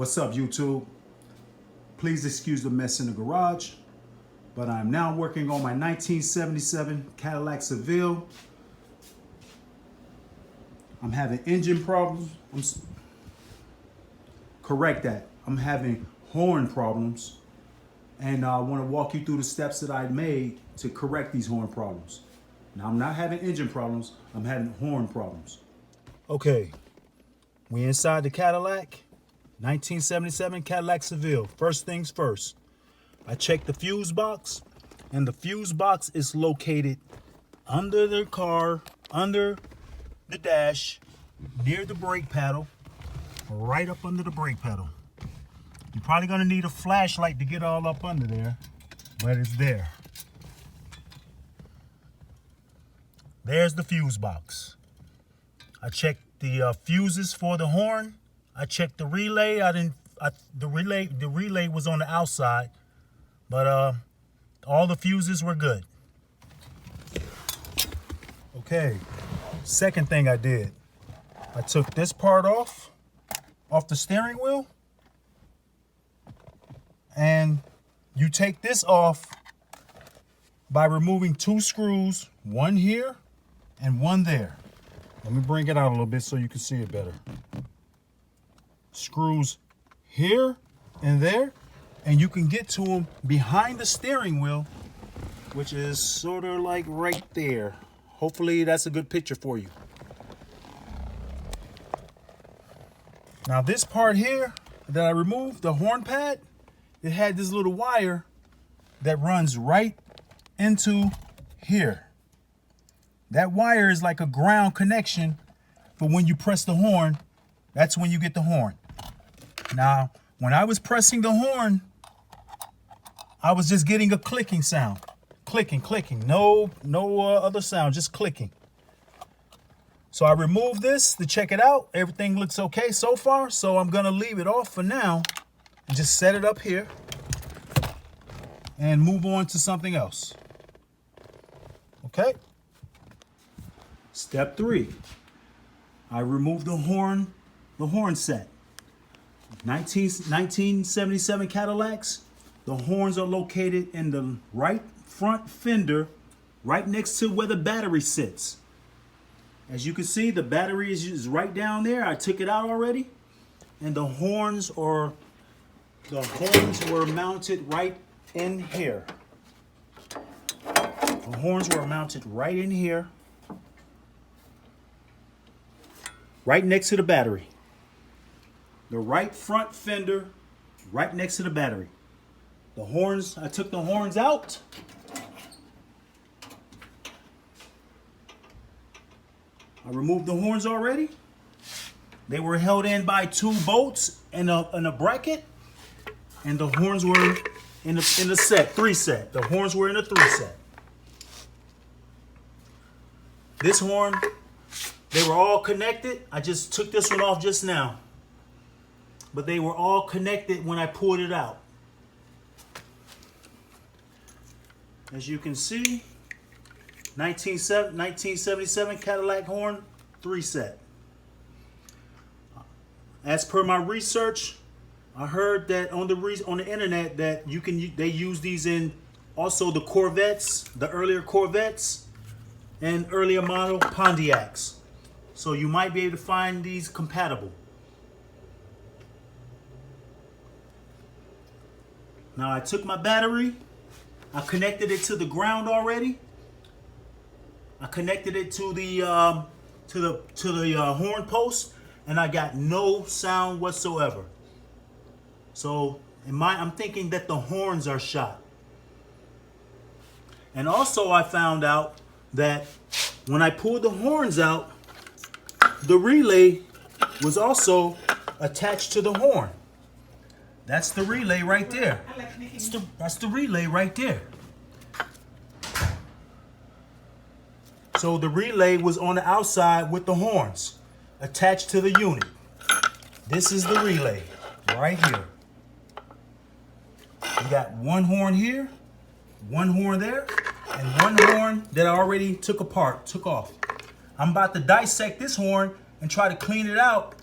What's up, YouTube? Please excuse the mess in the garage, but I'm now working on my 1977 Cadillac Seville. I'm having engine problems. Correct that. I'm having horn problems, and I want to walk you through the steps that I made to correct these horn problems. Now, I'm not having engine problems, I'm having horn problems. Okay, we inside the Cadillac, 1977 Cadillac Seville. First things first, I checked the fuse box, and the fuse box is located under the car, under the dash, near the brake pedal, right up under the brake pedal. You're probably gonna need a flashlight to get all up under there, but it's there. There's the fuse box. I checked the fuses for the horn. I checked the relay. The relay was on the outside, but all the fuses were good. Okay. Second thing I did, I took this part off the steering wheel, and you take this off by removing two screws, one here and one there. Let me bring it out a little bit so you can see it better. Screws here and there, and you can get to them behind the steering wheel, which is sort of like right there. Hopefully that's a good picture for you. Now this part here that I removed, the horn pad, it had this little wire that runs right into here. That wire is like a ground connection for when you press the horn. That's when you get the horn. Now, when I was pressing the horn, I was just getting a clicking sound. Clicking. No other sound, just clicking. So I removed this to check it out. Everything looks okay so far. So I'm gonna leave it off for now and just set it up here and move on to something else. Okay. Step 3. I removed the horn set. 1977 Cadillacs, the horns are located in the right front fender, right next to where the battery sits. As you can see, the battery is right down there. I took it out already, and the horns were mounted right in here. The horns were mounted right in here, right next to the battery. The right front fender, right next to the battery. The horns, I took the horns out. I removed the horns already. They were held in by 2 bolts and a bracket, and the horns were in the set, 3 set. The horns were in a 3 set. This horn, they were all connected. I just took this one off just now, but they were all connected when I pulled it out. As you can see, 1977 Cadillac horn, 3 set. As per my research, I heard that on the internet that they use these in also the Corvettes, the earlier Corvettes, and earlier model Pontiacs. So you might be able to find these compatible. Now I took my battery, I connected it to the ground already. I connected it to the horn post, and I got no sound whatsoever. So I'm thinking that the horns are shot. And also I found out that when I pulled the horns out, the relay was also attached to the horn. That's the relay right there. That's the relay right there. So the relay was on the outside with the horns attached to the unit. This is the relay right here. You got one horn here, one horn there, and one horn that I already took off. I'm about to dissect this horn and try to clean it out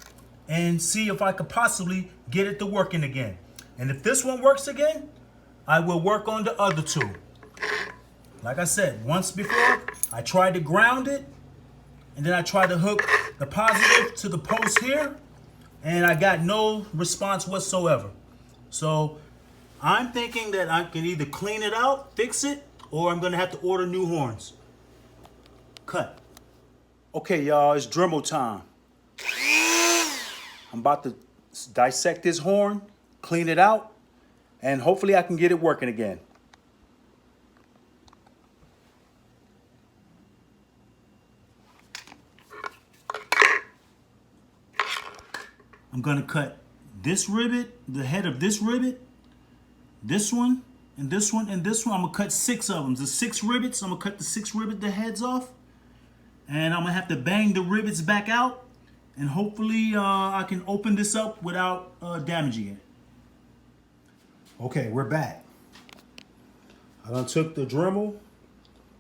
and see if I could possibly get it to working again. And if this one works again, I will work on the other two. Like I said, once before, I tried to ground it, and then I tried to hook the positive to the post here, and I got no response whatsoever. So I'm thinking that I can either clean it out, fix it, or I'm gonna have to order new horns. Cut. Okay, y'all, it's Dremel time. I'm about to dissect this horn, clean it out, and hopefully I can get it working again. I'm gonna cut this rivet, the head of this rivet, this one, and this one, and this one. I'm gonna cut 6 of them. The 6 rivets, I'm gonna cut the 6 rivet the heads off. And I'm gonna have to bang the rivets back out. And hopefully I can open this up without damaging it. Okay, we're back. I done took the Dremel.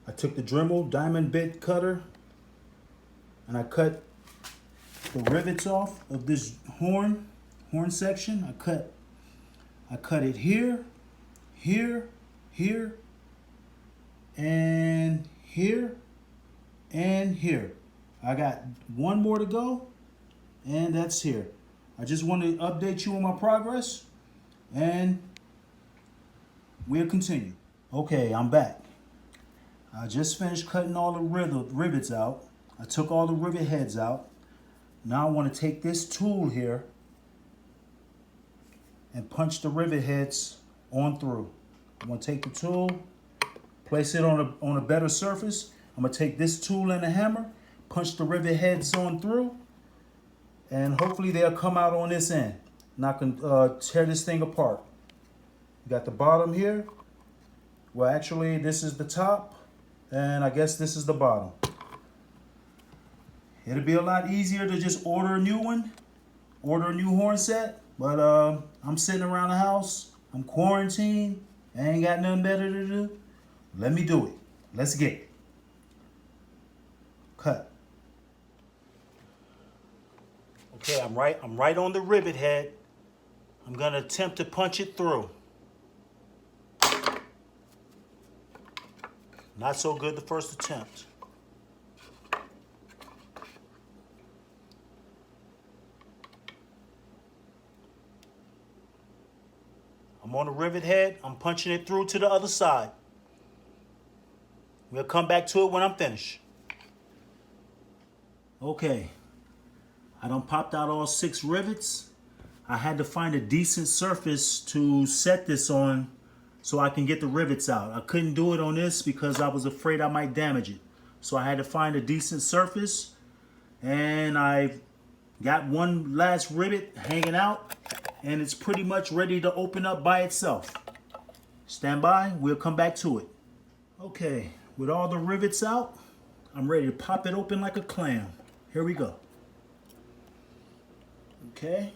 I took the Dremel diamond bit cutter. And I cut the rivets off of this horn section. I cut it here, here, here, and here, and here. I got one more to go, and that's here. I just want to update you on my progress, and we'll continue. Okay, I'm back. I just finished cutting all the rivets out. I took all the rivet heads out. Now I want to take this tool here and punch the rivet heads on through. I'm going to take the tool, place it on a better surface. I'm going to take this tool and a hammer, punch the rivet heads on through, and hopefully they'll come out on this end. And I can tear this thing apart. You got the bottom here. Well, actually, this is the top, and I guess this is the bottom. It'll be a lot easier to just order a new one, order a new horn set, but I'm sitting around the house, I'm quarantined, I ain't got nothing better to do. Let me do it. Let's get it. Cut. Okay, I'm right on the rivet head. I'm gonna attempt to punch it through. Not so good the first attempt. I'm on the rivet head. I'm punching it through to the other side. We'll come back to it when I'm finished. Okay. I done popped out all 6 rivets. I had to find a decent surface to set this on so I can get the rivets out. I couldn't do it on this because I was afraid I might damage it. So I had to find a decent surface, and I got one last rivet hanging out, and it's pretty much ready to open up by itself. Stand by, we'll come back to it. Okay, with all the rivets out, I'm ready to pop it open like a clam. Here we go. Okay.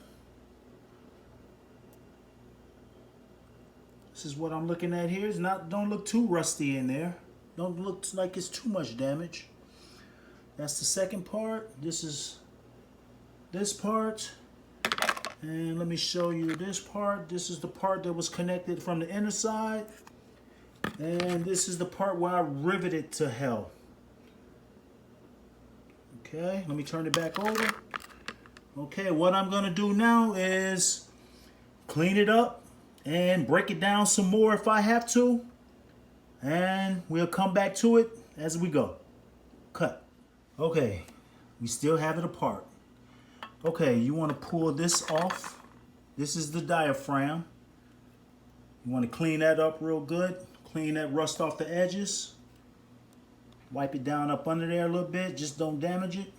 This is what I'm looking at here. Don't look too rusty in there. Don't look like it's too much damage. That's the second part. This is this part. And let me show you this part. This is the part that was connected from the inner side. And this is the part where I riveted to hell. Okay, let me turn it back over. Okay, what I'm gonna do now is clean it up and break it down some more if I have to. And we'll come back to it as we go. Cut. Okay, we still have it apart. Okay, you want to pull this off. This is the diaphragm. You want to clean that up real good. Clean that rust off the edges. Wipe it down up under there a little bit. Just don't damage it.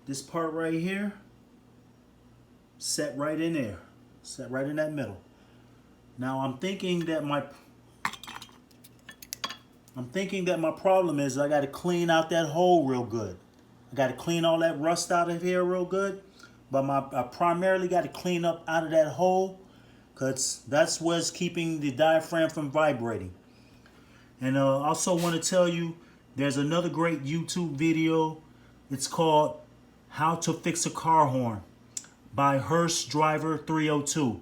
This part right here, set right in there. Set right in that middle. Now I'm thinking that my problem is I got to clean out that hole real good. I got to clean all that rust out of here real good. But I primarily got to clean up out of that hole, because that's what's keeping the diaphragm from vibrating. And I also want to tell you, there's another great YouTube video. It's called How to Fix a Car Horn by Hearst Driver 302.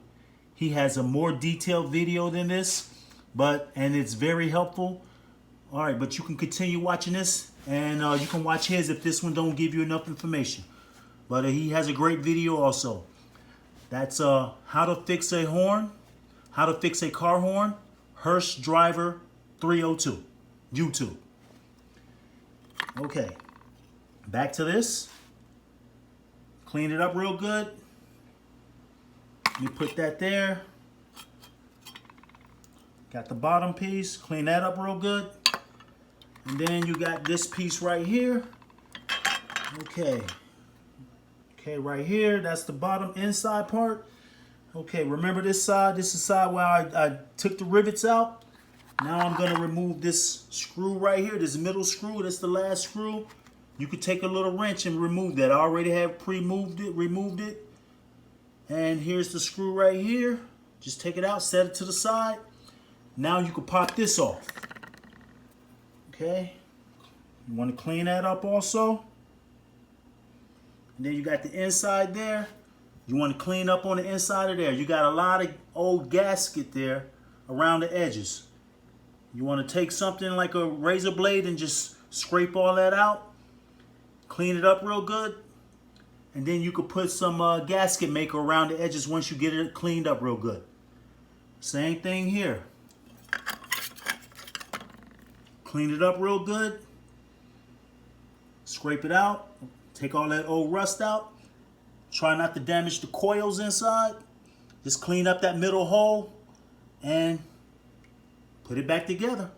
He has a more detailed video than this, and it's very helpful. All right, but you can continue watching this, and you can watch his if this one don't give you enough information. But he has a great video also. That's how to fix a horn, how to fix a car horn, Hearst Driver 302, YouTube. Okay, back to this. Clean it up real good. You put that there. Got the bottom piece, clean that up real good. And then you got this piece right here. Okay, right here, that's the bottom inside part. Okay, remember this side? This is the side where I took the rivets out. Now I'm gonna remove this screw right here, this middle screw, that's the last screw. You could take a little wrench and remove that. I already have removed it. And here's the screw right here. Just take it out, set it to the side. Now you can pop this off. Okay, you want to clean that up also. And then you got the inside there. You want to clean up on the inside of there. You got a lot of old gasket there around the edges. You want to take something like a razor blade and just scrape all that out. Clean it up real good. And then you could put some gasket maker around the edges once you get it cleaned up real good. Same thing here. Clean it up real good. Scrape it out. Take all that old rust out. Try not to damage the coils inside. Just clean up that middle hole and put it back together.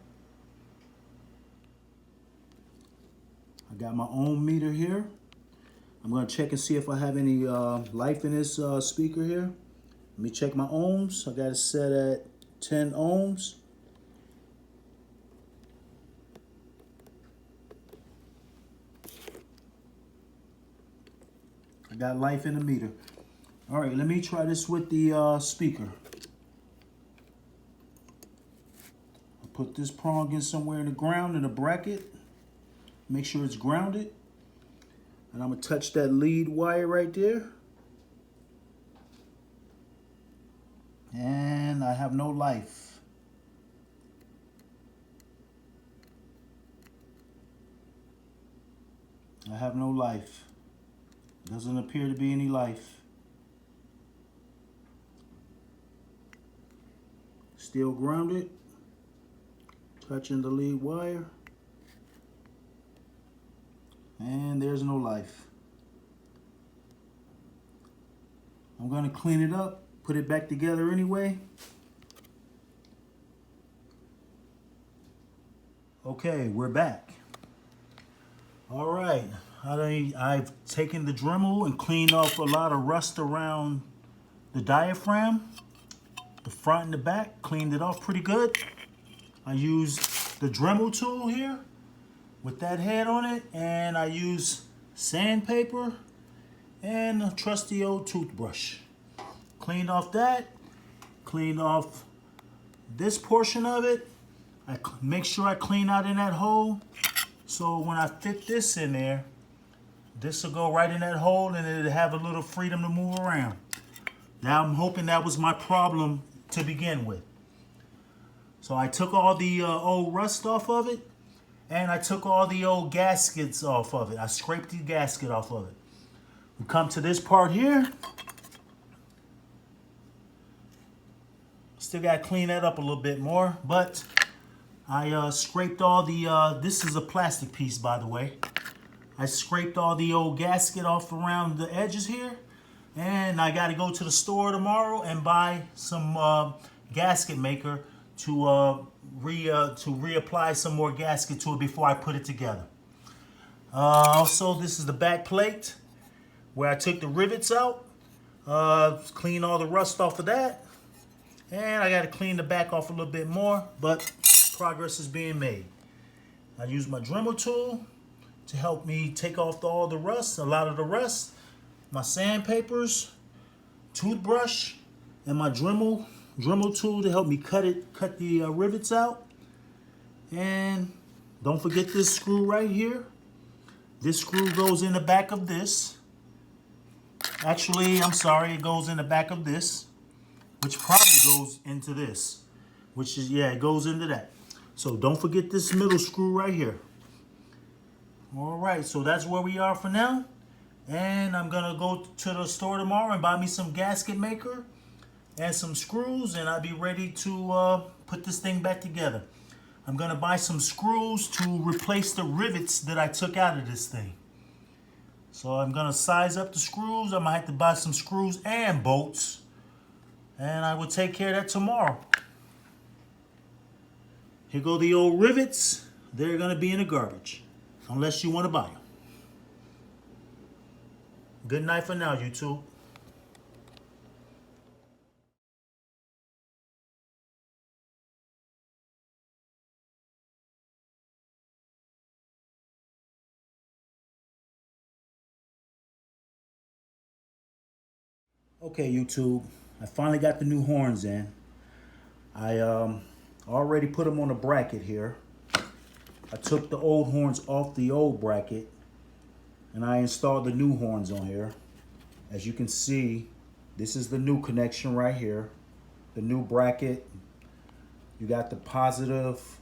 I got my ohm meter here. I'm going to check and see if I have any life in this speaker here. Let me check my ohms. I got it set at 10 ohms. I got life in the meter. All right, let me try this with the speaker. I'll put this prong in somewhere in the ground in a bracket. Make sure it's grounded. And I'm gonna touch that lead wire right there. And I have no life. I have no life. Doesn't appear to be any life. Still grounded. Touching the lead wire. And there's no life. I'm going to clean it up, put it back together anyway. Okay, we're back. All right, I've taken the Dremel and cleaned off a lot of rust around the diaphragm, the front and the back, cleaned it off pretty good. I used the Dremel tool here with that head on it, and I use sandpaper and a trusty old toothbrush. Cleaned off that, cleaned off this portion of it. I make sure I clean out in that hole, so when I fit this in there, this will go right in that hole and it'll have a little freedom to move around. Now I'm hoping that was my problem to begin with. So I took all the old rust off of it, and I took all the old gaskets off of it. I scraped the gasket off of it. We come to this part here. Still got to clean that up a little bit more, but I scraped all the, this is a plastic piece, by the way. I scraped all the old gasket off around the edges here, and I got to go to the store tomorrow and buy some gasket maker to reapply some more gasket to it before I put it together. Also, this is the back plate where I took the rivets out, clean all the rust off of that, and I got to clean the back off a little bit more, but progress is being made. I use my Dremel tool to help me take off all the rust, a lot of the rust, my sandpapers, toothbrush, and my Dremel tool to help me cut the rivets out. And don't forget this screw right here. This screw goes in the back of this. Actually, I'm sorry, it goes in the back of this, which probably goes into this, which is, yeah, it goes into that. So don't forget this middle screw right here. All right, so that's where we are for now. And I'm gonna go to the store tomorrow and buy me some gasket maker and some screws, and I'll be ready to put this thing back together. I'm gonna buy some screws to replace the rivets that I took out of this thing. So I'm gonna size up the screws. I might have to buy some screws and bolts, and I will take care of that tomorrow. Here go the old rivets. They're gonna be in the garbage, unless you wanna buy them. Good night for now, YouTube. Okay, YouTube, I finally got the new horns in. I already put them on a bracket here. I took the old horns off the old bracket and I installed the new horns on here. As you can see, this is the new connection right here. The new bracket. You got the positive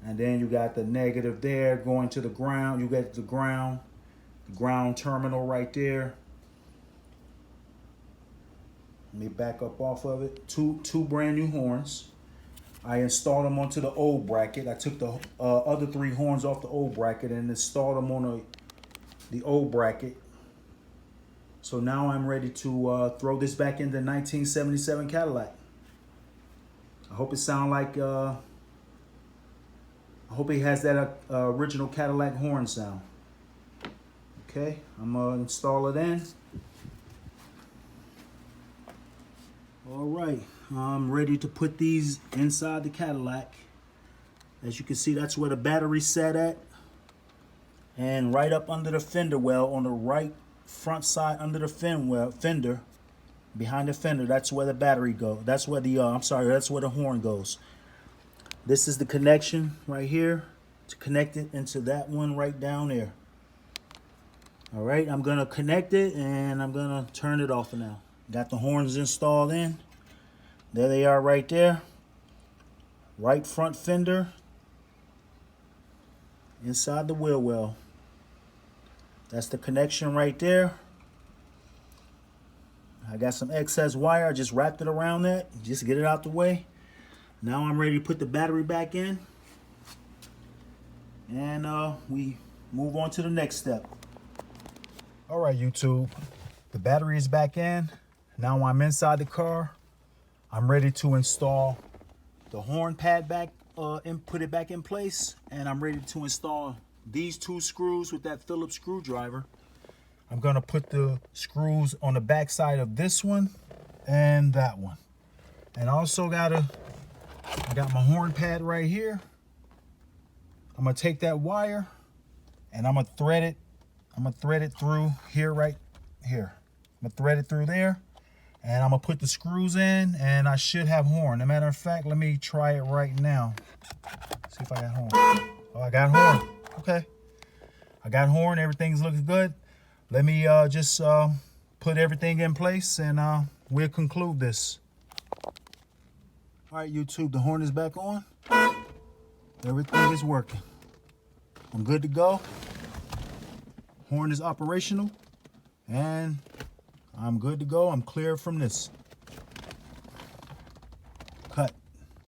and then you got the negative there going to the ground. You got the ground terminal right there. Let me back up off of it. Two brand new horns. I installed them onto the old bracket. I took the other 3 horns off the old bracket and installed them on the old bracket. So now I'm ready to throw this back into 1977 Cadillac. I hope it sounds like, I hope it has that original Cadillac horn sound. Okay, I'm gonna install it in. All right, I'm ready to put these inside the Cadillac. As you can see, that's where the battery's set at. And right up under the fender well, on the right front side under the fender, behind the fender, that's where the battery goes. That's where the, that's where the horn goes. This is the connection right here to connect it into that one right down there. All right, I'm gonna connect it and I'm gonna turn it off for now. Got the horns installed in. There they are right there. Right front fender. Inside the wheel well. That's the connection right there. I got some excess wire. I just wrapped it around that. Just to get it out the way. Now I'm ready to put the battery back in. And we move on to the next step. All right, YouTube. The battery is back in. Now I'm inside the car. I'm ready to install the horn pad back and put it back in place. And I'm ready to install these 2 screws with that Phillips screwdriver. I'm gonna put the screws on the back side of this one and that one. And also I got my horn pad right here. I'm gonna take that wire and I'm gonna thread it through here, right here. I'm gonna thread it through there and I'm gonna put the screws in and I should have horn. As a matter of fact, let me try it right now. See if I got horn. Oh, I got horn. Okay. I got horn, everything's looking good. Let me just put everything in place and we'll conclude this. All right, YouTube, the horn is back on. Everything is working. I'm good to go. Horn is operational and I'm good to go. I'm clear from this.